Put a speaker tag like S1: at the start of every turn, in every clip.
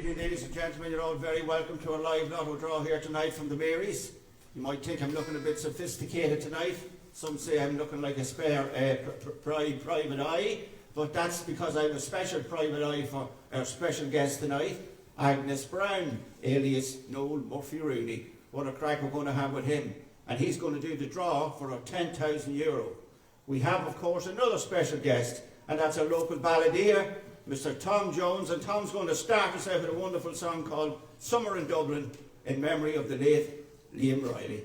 S1: Ladies and gentlemen, you're all very welcome to our live lotto draw here tonight from the Marys. You might think I'm looking a bit sophisticated tonight. Some say I'm looking like a spare private eye, but that's because I have a special private eye for our special guest tonight, Agnes Brown, alias Noel Murphy Rooney. What a crack we're going to have with him. And he's going to do the draw for our €10,000. We have, of course, another special guest, and that's our local balladeer, Mr. Tom Jones, and Tom's going to start us out with a wonderful song called Summer in Dublin in memory of the late Liam Riley.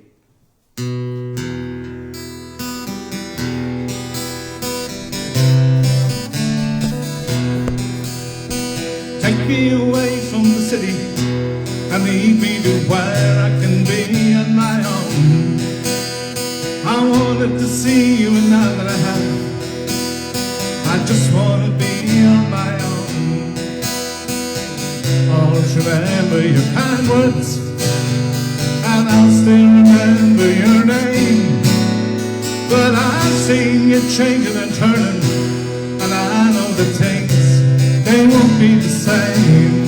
S2: Take me away from the city and lead me to where I can be on my own. I wanted to see you and now that I have, I just want to be on my own. Always remember your kind words, and I'll still remember your name. But I've seen you changing and turning, and I know that things, they won't be the same.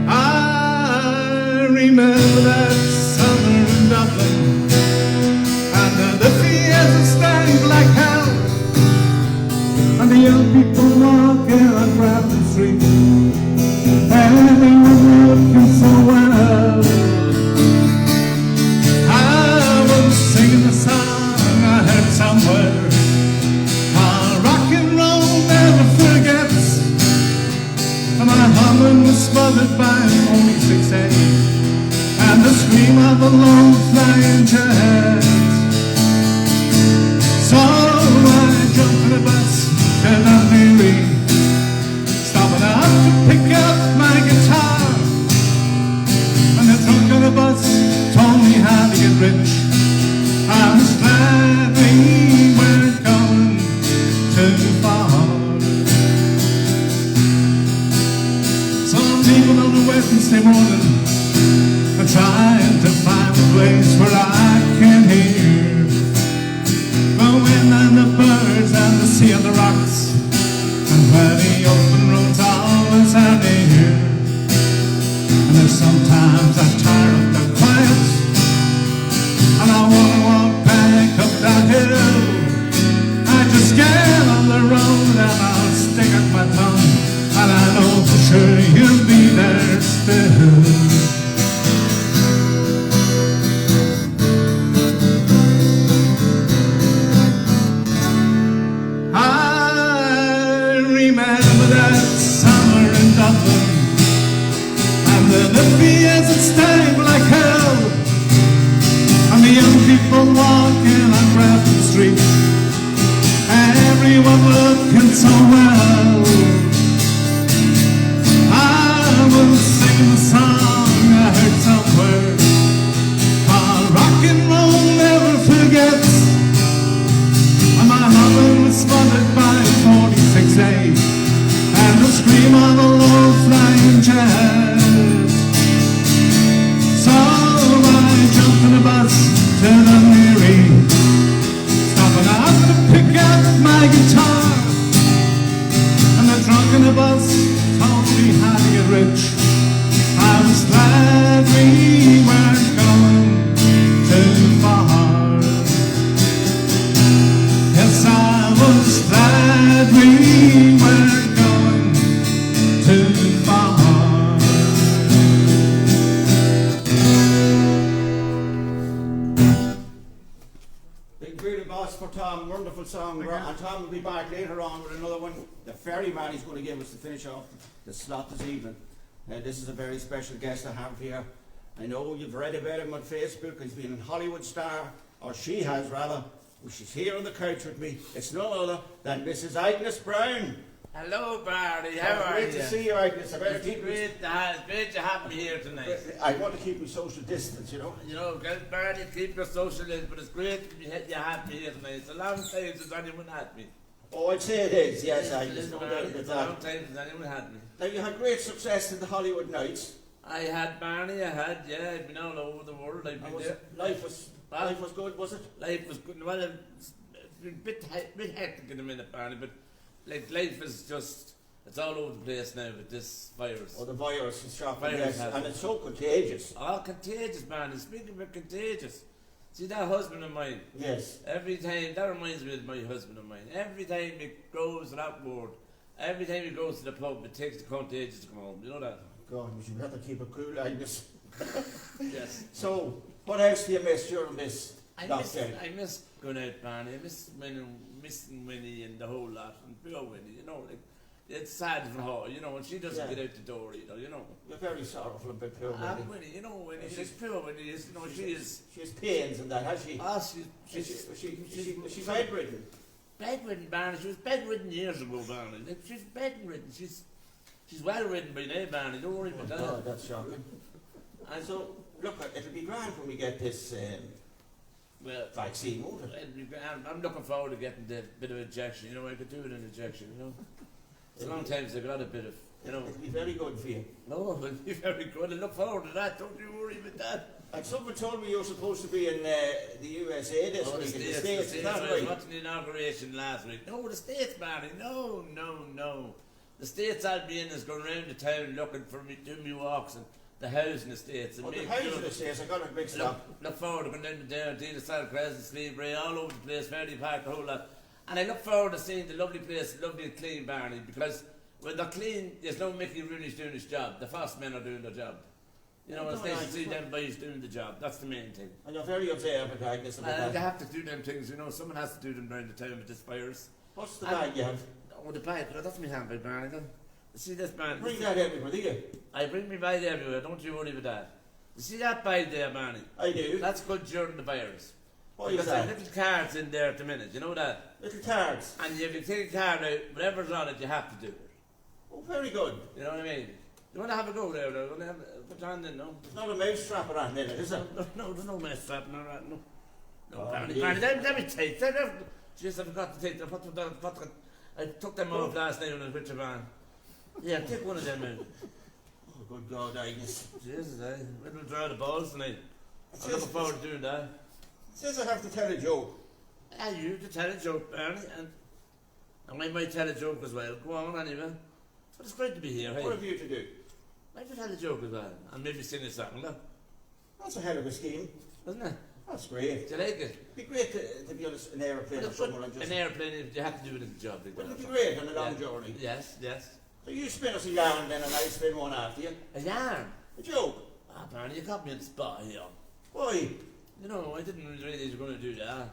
S2: I remember that summer in Dublin, and the fields stank like hell, and the young people walking on Grafton Street, everyone looking so well. I was singing a song I heard somewhere, rock and roll never forgets, and my humming was smothered by only 6/8 and the scream of a low flying jet. So I jumped in a bus to Ardee, stopping up to pick up my guitar, and the drunk on the bus told me how to get rich. I was glad we weren't going too far. Some people on a Wednesday morning are trying to find a place where I can hear the wind and the birds and the sea and the rocks, and where the open roads always are near. And then sometimes I tire of the quiet, and I wanna walk back up that hill. I just get on the road and I'll stick out my tongue, and I know for sure you'll be there still. I remember that summer in Dublin, and the fields that stank like hell, and the young people walking on Grafton Street, everyone looking so well. I was singing a song I heard somewhere, rock and roll never forgets, and my humming was smothered by 46A and the scream of a low flying jet. So I jumped in a bus to the Mary, stopping out to pick up my guitar, and the drunk in the bus told me how to get rich. I was glad we weren't going too far. Yes, I was glad we weren't going too far.
S1: Big great boss for Tom, wonderful song. And Tom will be back later on with another one. The ferryman is going to give us to finish off the slot this evening. This is a very special guest I have here. I know you've read about him on Facebook. He's been a Hollywood star, or she has rather. Well, she's here on the couch with me. It's no other than Mrs. Agnes Brown.
S3: Hello, Barry. How are you?
S1: Great to see you, Agnes. I better
S3: It's
S1: keep
S3: great to have me here tonight.
S1: I want to keep my social distance, you know.
S3: You know, Barry, keep your social distance, but it's great you have me here tonight. It's a long time since anyone had me.
S1: Oh, I'd say it is, yes, Agnes. No doubt about
S3: It's a
S1: that.
S3: long time since anyone had me.
S1: Now, you had great success in the Hollywood Nights.
S3: I had Barney, I've been all over the world. I've been there.
S1: Life was good, was it?
S3: Life was good. Well, a bit hectic in a minute, Barney, but like life is just, it's all over the place now with this virus.
S1: Oh, the virus is shocking,
S3: Virus
S1: yes,
S3: has
S1: and
S3: it.
S1: it's so contagious.
S3: All contagious, Barney. Speaking of contagious, see that husband of mine,
S1: Yes.
S3: every time, that reminds me of my husband of mine, every time he goes to that ward, every time he goes to the pub, it takes the contagious to come home, you know that?
S1: God, we should have to keep it cool, Agnes.
S3: Yes.
S1: So, what else do you miss during this lockdown?
S3: I miss going out, Barney. I miss missing Winnie and the whole lot, and poor Winnie, you know, like, it's sad for her, you know, when she doesn't
S1: Yeah.
S3: get out the door either, you know.
S1: You're very sorrowful about poor
S3: Ah,
S1: Winnie.
S3: Winnie, you know, Winnie,
S1: She's-
S3: she's poor Winnie, is, you know, she is.
S1: She has pains and that, has she?
S3: Ah,
S1: She's bedridden.
S3: bedridden, Barney. She was bedridden years ago, Barney. Like, she's bedridden. She's well ridden by now, Barney. Don't worry about that.
S1: Oh, that's shocking. And so, look, it'll be grand when we get this
S3: Well,
S1: vaccine, won't it?
S3: I'm looking forward to getting the bit of injection. You know, I could do it in injection. You know, it's a long time since I got a bit of. You know,
S1: It'll be very good for you.
S3: no, it'll be very good. I look forward to that. Don't you worry about that.
S1: And someone told me you're supposed to be in the USA this week, in the States, is that
S3: I was
S1: right?
S3: watching the inauguration last week. No, the States, Barney. No. The States I'll be in is going around the town looking for me, doing me walks and the house in the States. And
S1: Oh, the
S3: make-
S1: house
S3: you know,
S1: of the States, I got it mixed up.
S3: look forward to going down to there, Deal South Crescent, Sleebray, all over the place, Fairley Park, the whole lot. And I look forward to seeing the lovely place, lovely and clean, Barney, because when they're clean, there's no Mickey Rooney's doing his job. The fast men are doing their job. You know, it's nice to see them boys doing the job. That's the main thing.
S1: And you're very observant, Agnes, about
S3: And they
S1: that.
S3: have to do them things, you know, someone has to do them around the town with this virus.
S1: What's the
S3: And-
S1: bag you have?
S3: Oh, the bag, no, that's my handbag, Barney. Then. See this bag?
S1: Bring that everywhere, do you?
S3: I bring my bag everywhere, don't you worry about that. You see that bag there, Barney?
S1: I do.
S3: That's good during the virus.
S1: Why is
S3: Because there are
S1: that?
S3: little cards in there at the minute, you know that?
S1: Little cards.
S3: And if you take a card out, whatever's on it, you have to do it.
S1: Oh, very good.
S3: You know what I mean? You want to have a go there, though? Put your hand in, no?
S1: There's not a mouse trap around in it, is there?
S3: No, there's no mess up, no, right, no. No,
S1: Oh,
S3: Barney,
S1: yeah.
S3: let me take that. Jeez, I forgot to take them. I took them off last night when I was with your van. Yeah, take one of them out.
S1: Oh, good God, Agnes.
S3: Jesus, we'll draw the balls tonight. I'm
S1: says-
S3: looking forward to doing that.
S1: It says I have to tell a joke.
S3: And you to tell a joke, Barney, and I might tell a joke as well. Go on, anyway. But it's great to be here, hey?
S1: What have you to do?
S3: I might tell a joke as well, and maybe sing a song, look.
S1: That's a hell of a scheme.
S3: Isn't it?
S1: That's great.
S3: Do you like it?
S1: It'd be great to be on an aeroplane or somewhere and just...
S3: An airplane, you have to do it in the job. Like
S1: Well, it'd be
S3: that.
S1: great on a long
S3: Yeah.
S1: journey.
S3: Yes.
S1: So you spin us a yarn then and I spin one after you.
S3: A yarn.
S1: A joke.
S3: Ah, Barney, you got me on the spot here.
S1: Why?
S3: You know, I didn't really think you were going to do that.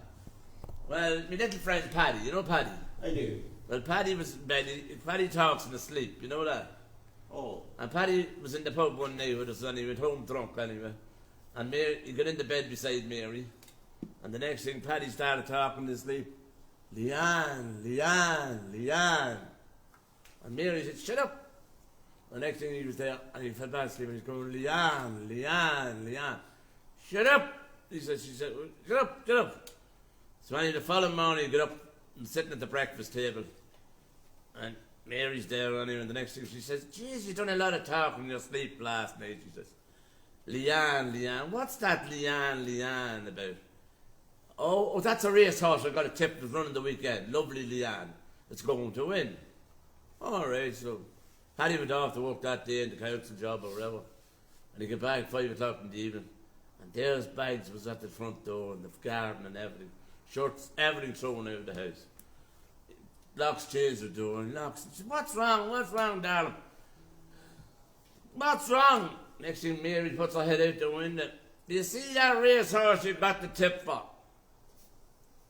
S3: Well, my little friend Paddy, you know Paddy?
S1: I do.
S3: Well, Paddy was in bed, Paddy talks in his sleep, you know that?
S1: Oh.
S3: And Paddy was in the pub one night with us and he went home drunk anyway. And Mary, he got into bed beside Mary. And the next thing, Paddy started talking in his sleep. Leanne. And Mary said, shut up. The next thing he was there and he fell back asleep and he's going, Leanne. Shut up. She said, shut up. So anyway, the following morning he got up and sitting at the breakfast table. And Mary's there anyway, and the next thing she says, geez, you done a lot of talking in your sleep last night, she says. Leanne, what's that Leanne about? Oh, that's a racehorse I got a tip was running the weekend. Lovely Leanne. It's going to win. Alright, so Paddy went off to work that day in the council job or whatever. And he got back at 5 o'clock in the evening. And there's bags was at the front door and the garden and everything. Shirts, everything thrown out of the house. Locks changed the door and locks. He said, what's wrong, darling? What's wrong? Next thing Mary puts her head out the window. Do you see that racehorse you got the tip for?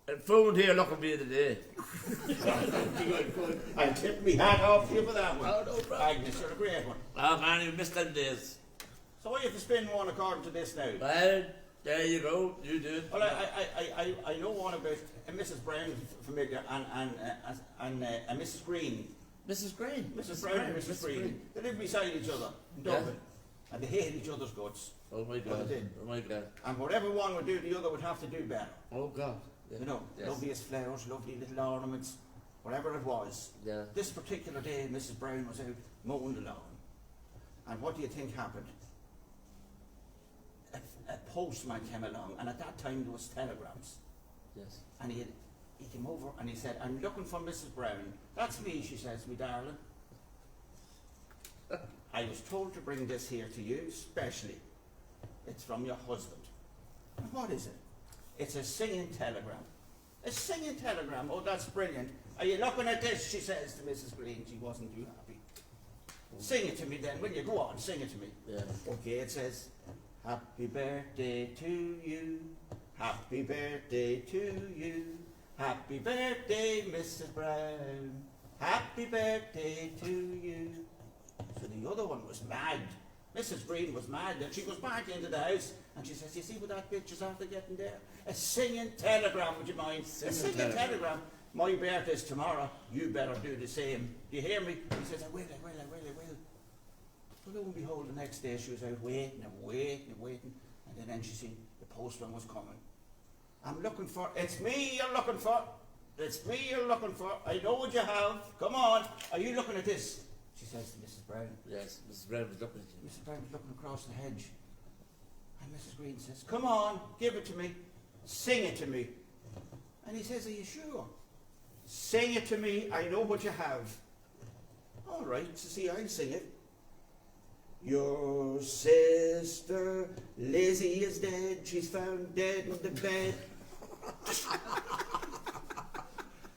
S3: And phoned here looking for you today.
S1: Good. I'll tip me hat off to you for that one.
S3: Oh, no problem.
S1: Agnes, you're a great one.
S3: Oh man, you missed them days.
S1: So I have to spin one according to this now.
S3: Well, there you go, you do it.
S1: Well, I know one about Mrs. Brown familiar and Mrs. Green.
S3: Mrs. Green.
S1: Mrs. Brown and Mrs. Green. They live beside each other in
S3: Yeah.
S1: Dublin. And they hate each other's guts.
S3: Oh my
S1: Well,
S3: god.
S1: they did.
S3: Oh my god.
S1: And whatever one would do, the other would have to do better.
S3: Oh god. Yeah.
S1: You know,
S3: Yes.
S1: loveliest flowers, lovely little ornaments, whatever it was.
S3: Yeah.
S1: This particular day, Mrs. Brown was out mowing the lawn. And what do you think happened? A postman came along, and at that time there was telegrams.
S3: Yes.
S1: And he had he came over and he said, I'm looking for Mrs. Brown. That's me, she says, me darling. I was told to bring this here to you, specially. It's from your husband. And what is it? It's a singing telegram. A singing telegram. Oh, that's brilliant. Are you looking at this? She says to Mrs. Green. She wasn't too happy. Sing it to me then, will you? Go on, sing it to me.
S3: Yeah.
S1: Okay, it says, Happy birthday to you. Happy birthday to you. Happy birthday, Mrs. Brown. Happy birthday to you. So the other one was mad. Mrs. Green was mad, and she goes back into the house and she says, you see what that picture's after getting there? A singing telegram, would you mind? A singing telegram. My birthday's tomorrow, you better do the same. Do you hear me? He says, I will. So lo and behold, the next day she was out waiting. And then she seen the postman was coming. I'm looking for, it's me you're looking for. It's me you're looking for. I know what you have. Come on. Are you looking at this? She says to Mrs. Brown.
S3: Yes, Mrs. Brown was looking at you.
S1: Mrs. Brown was looking across the hedge. And Mrs. Green says, come on, give it to me. Sing it to me. And he says, are you sure? Sing it to me. I know what you have. All right, so see, I'll sing it. Your sister Lizzie is dead. She's found dead in the bed.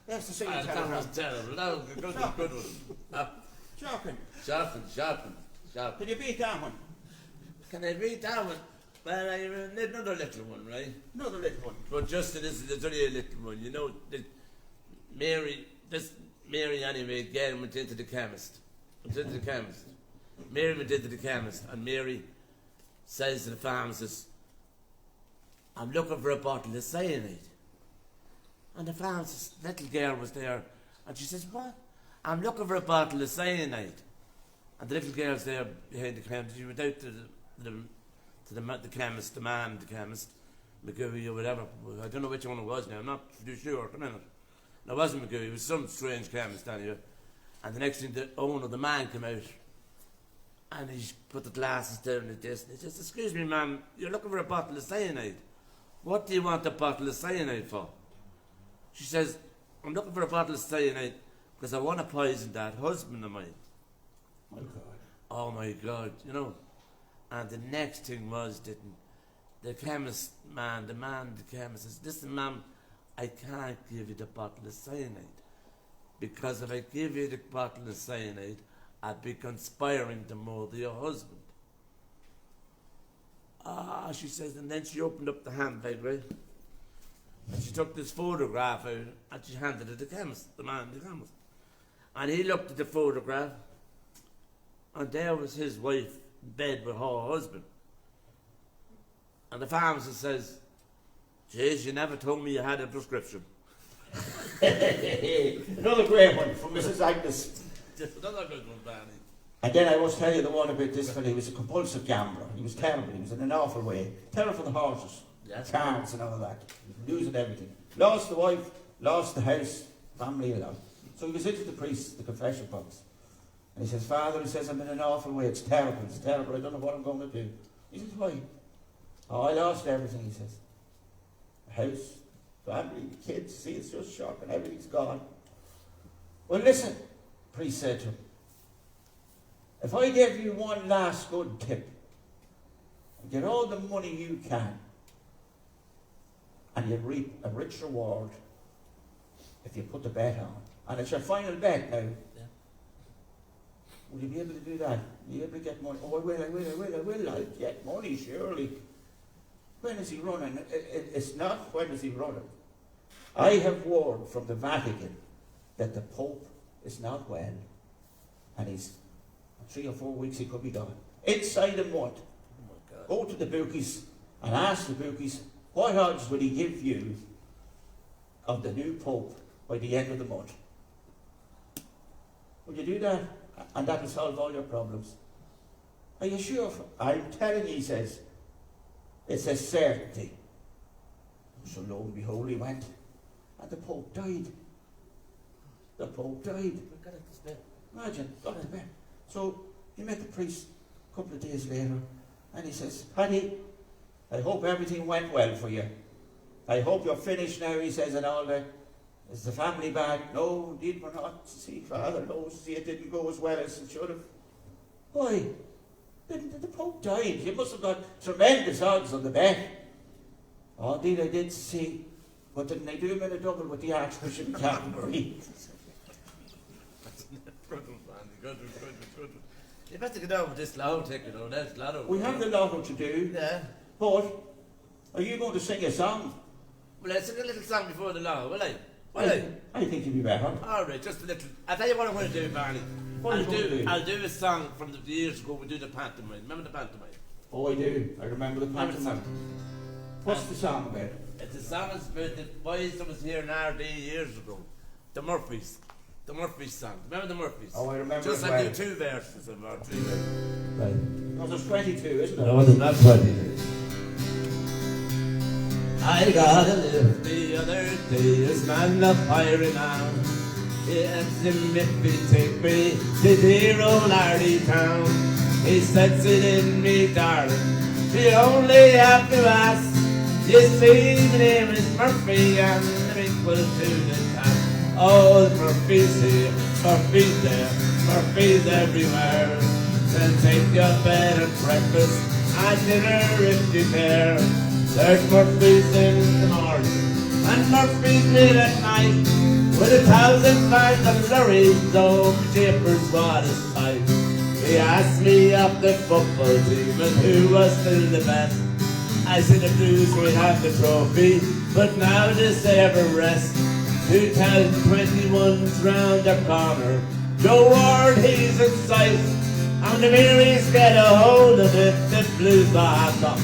S1: That's the singing
S3: That was terrible. That was a good one. Shocking.
S1: Can you beat that one?
S3: Can I read that one? Well, I read another little one, right?
S1: Another little one.
S3: But just there's only a little one. You know, Mary anyway, again went into the chemist. Mary went into the chemist, and Mary says to the pharmacist, I'm looking for a bottle of cyanide. And the pharmacist, little girl was there, and she says, what? I'm looking for a bottle of cyanide. And the little girl's there behind the counter. She went out to the chemist, the chemist, McGooey or whatever. I don't know which one it was now, I'm not too sure at the minute. No, it wasn't McGooey, it was some strange chemist anyway. And the next thing, the owner, the man, came out. And he put the glasses down at this, and he says, excuse me, ma'am, you're looking for a bottle of cyanide. What do you want a bottle of cyanide for? She says, I'm looking for a bottle of cyanide because I want to poison that husband of mine.
S1: My God.
S3: Oh my God, you know. And the next thing was that the chemist man, the chemist says, listen, ma'am, I can't give you the bottle of cyanide because if I give you the bottle of cyanide, I'd be conspiring to murder your husband. She says, and then she opened up the handbag, right? And she took this photograph out and she handed it to the chemist, the chemist. And he looked at the photograph and there was his wife in bed with her husband. And the pharmacist says, geez, you never told me you had a prescription.
S1: Another great one from Mrs. Agnes.
S3: Another good one, Barney.
S1: And then I must tell you the one about this fellow. He was a compulsive gambler. He was terrible. He was in an awful way. Terrible for the horses, cards and all that. Losing everything. Lost the wife, lost the house, family alone. So he was into the priest, the confession box. And he says, Father, he says, I'm in an awful way. It's terrible. I don't know what I'm going to do. He says, why? Oh, I lost everything, he says. House, family, kids. See, it's just shocking. Everything's gone. Well, listen, the priest said to him, if I gave you one last good tip, and get all the money you can, and you'd reap a rich reward if you put the bet on. And it's your final bet now.
S3: Yeah.
S1: Will you be able to do that? Will you be able to get money? Oh, I will. I'll get money, surely. When is he running? It's not when is he running. I have word from the Vatican that the Pope is not well. And he's 3 or 4 weeks he could be gone. Inside a month.
S3: Oh my God.
S1: Go to the bookies and ask the bookies, what odds will he give you of the new Pope by the end of the month? Will you do that? And that will solve all your problems. Are you sure? I'm telling you, he says, it's a certainty. So lo and behold, he went. And the Pope died. The Pope died. Imagine, got to bed. So he met the priest a couple of days later, and he says, Paddy, I hope everything went well for you. I hope you're finished now, he says, and all that. Is the family back? No, indeed we're not. See, Father knows. See, it didn't go as well as it should have. Why? The Pope died. You must have got tremendous odds on the bet. Oh, indeed I did see. But didn't I do him in a double with the Archbishop of Canterbury?
S3: Good. You better get over this Lotto ticket, though. That's Lotto.
S1: We have the Lotto to do.
S3: Yeah.
S1: But, are you going to sing a song?
S3: Well, let's sing a little song before the Lotto, will I?
S1: I think you'd be better.
S3: All right, just a little. I'll tell you what I'm going to do, Barney.
S1: What are you going to do?
S3: I'll do a song from the years ago. We do the pantomime. Remember the pantomime?
S1: Oh, I do. I remember the
S3: Remember the
S1: pantomime.
S3: song?
S1: What's the song about?
S3: It's a song about the boys that was here in Ardee years ago. The Murphys. The Murphys song. Remember the Murphys?
S1: Oh, I remember
S3: Just
S1: it
S3: I
S1: well.
S3: do 2 verses of our 3 verses.
S1: Right. No, there's 22, isn't it?
S3: No, there's not 20. I got a lift the other day, a man up hiring out. He asked him if he'd take me to dear old Ardee town. He said, sit in me, darling, you only have to ask. You see, my name is Murphy, and I'm equal to the task. Oh, Murphy's here, Murphy's there, Murphy's everywhere. They'll take your bed and breakfast and dinner if you care. There's Murphy's in the morning and Murphy's late at night, with 1,000 bags of lorries, oh, shapers, what a sight. He asked me up the football team and who was still the best. I said the Blues will have the trophy, but now does they ever rest? 2021's round the corner, Joe Ward, he's in sight. And the Marys get a hold of it, the Blues are up.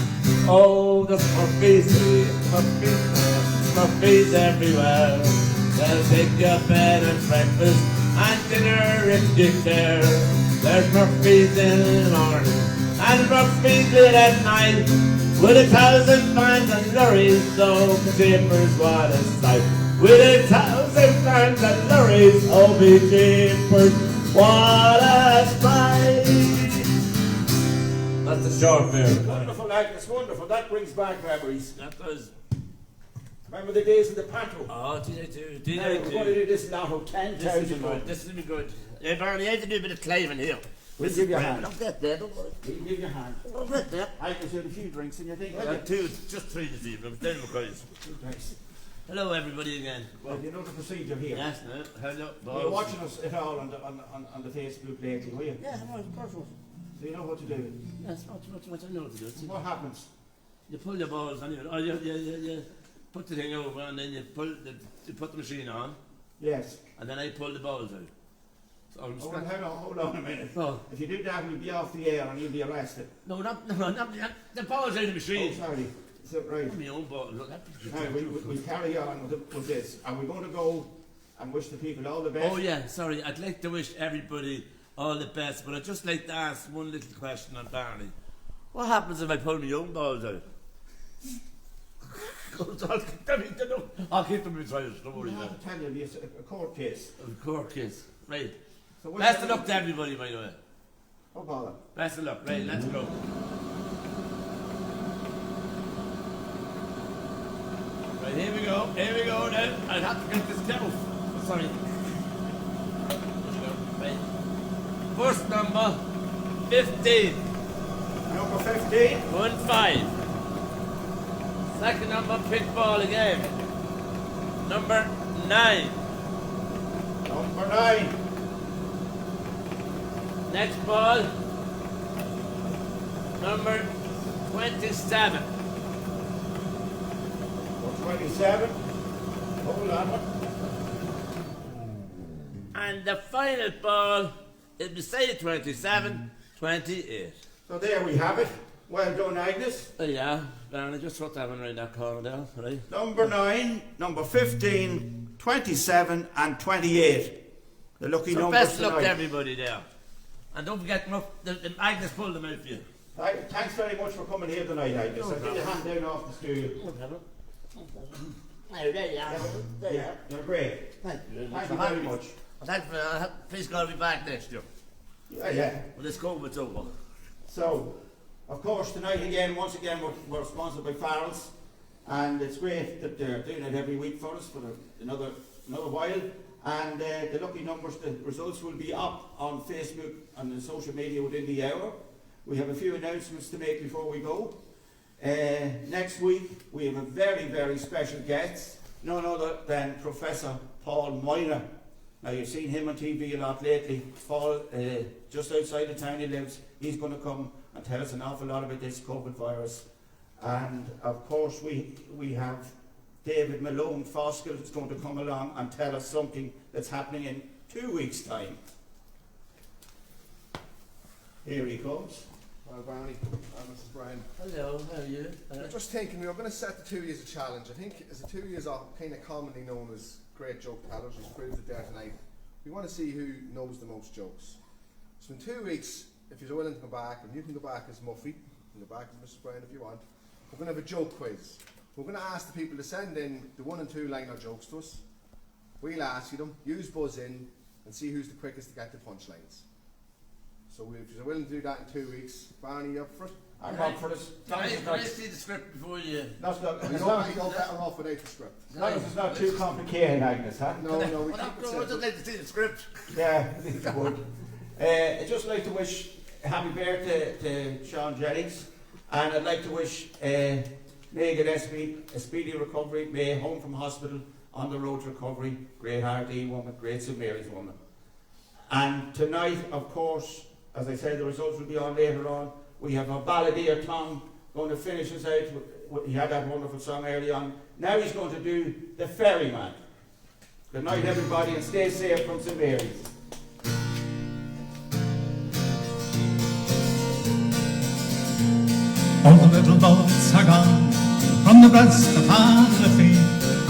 S3: Oh, the Murphys here, Murphys there, Murphys everywhere. They'll take your bed and breakfast and dinner if you care. There's Murphys in the morning and Murphys late at night, with 1,000 vans and lorries, oh, jeepers, what a sight. With 1,000 vans and lorries, oh, be jeepers, what a sight. That's the short version.
S1: Wonderful, Agnes, wonderful. That brings back memories.
S3: That does.
S1: Remember the days of the panto?
S3: Oh, did I do?
S1: Now, we're going to do this Lotto 10,000 more.
S3: This will be good. Hey, Barney, I have to do a bit of claving here.
S1: We'll give you a hand.
S3: Don't get there, don't worry.
S1: We'll give you a hand.
S3: Don't get there.
S1: Agnes had a few drinks in your thing,
S3: I
S1: haven't
S3: got 2, just 3 this evening. I'm down my guys.
S1: 2 drinks.
S3: Hello, everybody again.
S1: Well, you know the procedure here.
S3: Yes, no. Hello,
S1: You're watching us at all on the Facebook lately, were you?
S3: Yes, of course.
S1: So you know what to do.
S3: Yes, what I know what to do.
S1: What happens?
S3: You pull your balls on you. Oh, you put the thing over and then you put the machine on,
S1: Yes.
S3: and then I pull the balls out. So I'm
S1: Oh, well, hold on a minute.
S3: Oh.
S1: If you do that, we'll be off the air and you'll be arrested.
S3: No, not the balls out of the
S1: Oh,
S3: machine.
S1: sorry. Is that right?
S3: My own ball. Look,
S1: Now, we'll carry on with this. And we're going to go and wish the people all the best.
S3: Oh yeah, sorry. I'd like to wish everybody all the best, but I'd just like to ask one little question on Barney. What happens if I pull my own balls out? I'll keep them inside. Don't worry
S1: I
S3: about
S1: have
S3: it.
S1: to tell you, it's a court case.
S3: Of course, kids. Right.
S1: So
S3: Best of luck to everybody, by the way.
S1: Oh, bother.
S3: Best of luck. Right, let's go. Right, here we go. Here we go now. I'll have to get this down. Oh, sorry. Here we go. Right. First number 15.
S1: Number 15.
S3: 1-5. Second number, pick ball again. Number 9.
S1: Number 9.
S3: Next ball. Number 27.
S1: Number 27. Hold on.
S3: And the final ball is beside 27, 28.
S1: So there we have it. Well done, Agnes.
S3: Yeah, Barney, just put that one right in that corner there, right?
S1: Number 9, number 15, 27 and 28. The lucky
S3: So
S1: numbers
S3: best luck to
S1: tonight.
S3: everybody there. And don't forget, the Agnes pulled them out for you.
S1: Right, thanks very much for coming here tonight, Agnes.
S3: No
S1: I'll give you a hand down off the stool.
S3: No problem. Oh, there you are. There you
S1: Yeah,
S3: are.
S1: you're great.
S3: Thank you
S1: Thank you very much.
S3: Thank you. Please God, I'll be back next year.
S1: Yeah.
S3: When this COVID's over.
S1: So, of course, tonight again, once again, we're sponsored by Farrell's. and it's great that they're doing it every week for us for another while. And the lucky numbers, the results will be up on Facebook and the social media within the hour. We have a few announcements to make before we go. Next week we have a very, very special guest, none other than Professor Paul Moyner. Now you've seen him on TV a lot lately. Paul, just outside the town he lives, he's going to come and tell us an awful lot about this COVID virus. And of course we have David Malone Foskell is going to come along and tell us something that's happening in 2 weeks' time. Here he comes.
S4: Well, Barney, Mrs. Brian.
S3: Hello, how are you?
S4: I'm just thinking we were going to set the 2 years a challenge. I think as the 2 years are kind of commonly known as great joke tellers, who's proved it there tonight. We want to see who knows the most jokes. So in 2 weeks, if you're willing to come back, and you can go back as Muffy, you can go back as Mrs. Brian if you want, we're going to have a joke quiz. We're going to ask the people to send in the 1 and 2 liner jokes to us. We'll ask you them, use buzz in, and see who's the quickest to get the punchlines. So if you're willing to do that in 2 weeks, Barney, you up for it?
S1: I'm up for this.
S3: Can I see the script before you?
S1: That's not,
S4: You
S1: as
S4: know,
S1: long
S4: you go better off without the script.
S1: as it's not too complicated, Agnes, huh?
S4: No, we
S3: Well,
S4: keep it
S3: I would
S4: simple.
S3: just like to see the script.
S1: Yeah, I think it would. I'd just like to wish happy birthday to Sean Jennings, and I'd like to wish Megan Espy a speedy recovery, May home from hospital, on the road to recovery, great Ardee woman, great St Mary's woman. And tonight, of course, as I said, the results will be on later on. We have a balladeer Tom going to finish us out. He had that wonderful song early on. Now he's going to do The Ferryman. Good night, everybody, and stay safe from St Mary's.
S2: All the little boats are gone from the breast of Ardee,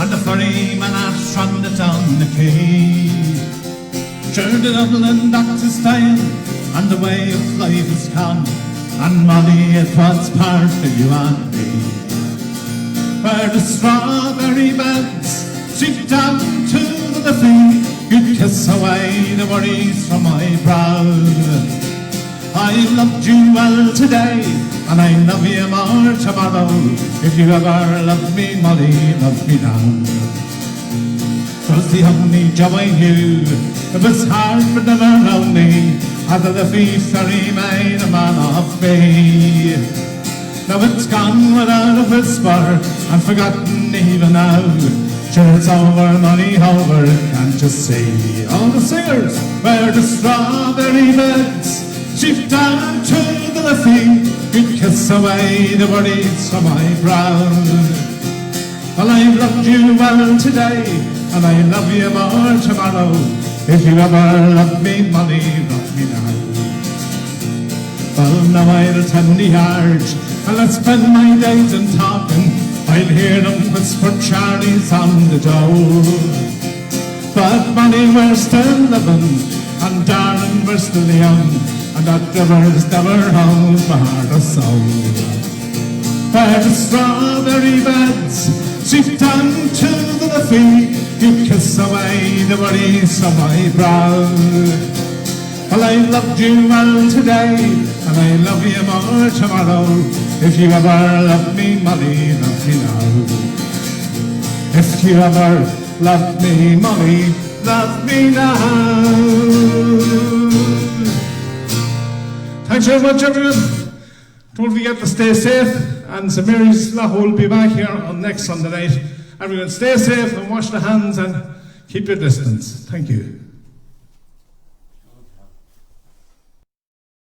S2: and the ferryman has stranded on the quay. Sure the Dublin doctor's style, and the way of life is gone, and Molly, it was part of you and me. Where the strawberry beds streak down to the feet, you kiss away the worries from my brow. I loved you well today, and I love you more tomorrow. If you ever loved me, Molly, love me now. 'Twas the only job I knew. It was hard but never lonely, after the ferry made a man of me. Now it's gone without a whisper, and forgotten even now. Sure it's over, Molly, over, can't you see? All the singers wear the strawberry beds, sheep down to the feet, you kiss away the worries from my brow. Well, I've loved you well today, and I love you more tomorrow. If you ever love me, Molly, love me now. Well, now I'll tend the yard, and I'll spend my days in talking. I'll hear them whisper Charlie's on the door. But Molly, we're still living, and darling, we're still young, and that river's never held my heart or soul. Where the strawberry beds sheep down to the feet, you kiss away the worries from my brow. Well, I loved you well today, and I love you more tomorrow. If you ever love me, Molly, love me now. If you ever love me, Molly, love me now. Thanks very much, everyone. Don't forget to stay safe, and St Mary's Lotto will be back here on next Sunday night. Everyone stay safe and wash the hands and keep your distance. Thank you.